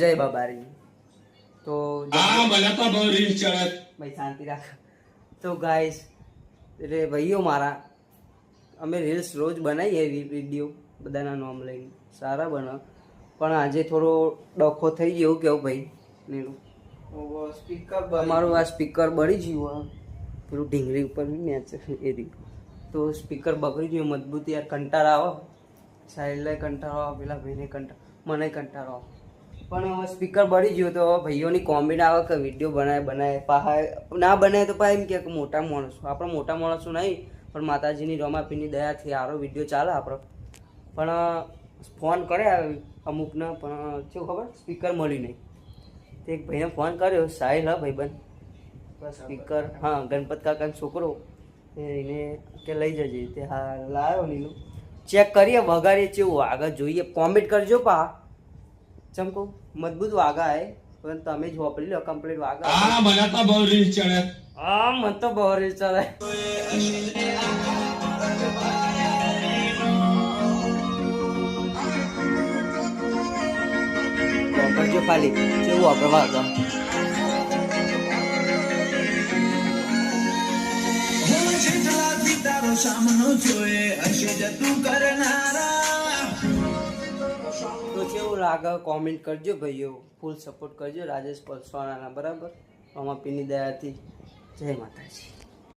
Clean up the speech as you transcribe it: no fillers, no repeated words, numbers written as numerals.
જય બાબારી. તો મને તો બહુ રીલ ચડે ભાઈ શાંતિ રાખ. તો ગાઈસ એટલે ભાઈઓ મારા અમે રીલ્સ રોજ બનાવીએ વિડીયો બધાના નામ લઈને સારા બનાવ, પણ આજે થોડો ડખો થઈ ગયો. કેવું ભાઈ નીલું સ્પીકર અમારું આ સ્પીકર બળી ગયું, પેલું ઢીંગરી ઉપર મેચ એ રહ્યું તો સ્પીકર બગડી ગયું મજબૂતી. યાર કંટાળ આવે, સાઈડલે કંટાળો આવે, પેલા ભાઈને મને કંટાળો આવે. પણ હવે સ્પીકર બળી ગયું તો ભાઈઓની કોમેન્ટ આવે કે વિડીયો બનાવે પાહા ના બનાવે તો પાછા એમ કે મોટા માણસો. આપણે મોટા માણસો નહીં, પણ માતાજીની રમાપીની દયાથી સારો વિડીયો ચાલે આપણો. પણ ફોન કર્યા અમુકને, પણ શું ખબર સ્પીકર મળી નહીં. તે એક ભાઈને ફોન કર્યો, સાહિલ હા ભાઈબંધ સ્પીકર, હા ગણપત કાકાનો છોકરો, એને કે લઈ જજે. તે હા લાવ્યો નીલું, ચેક કરીએ વગાડીએ કેવું આગળ જોઈએ. કોમેન્ટ કરજો પા ચમકો મજબૂત વાગા હે, પણ તમે જ વાપરી લો કમ્પ્લીટ વાગા. મને તો બહુ રીલ ચડે. હા મને તો બહુ રીલ ચડે. કરજો ખાલી કેવું વાપરવા વાગા. સામનો જોયે હશે જતું કરનારા. તો કેવું લાગે કોમેન્ટ કરજો ભાઈઓ, ફૂલ સપોર્ટ કરજો રાજેશ પલસવાણાના. બરાબર, અમાપીની દયાથી. જય માતાજી.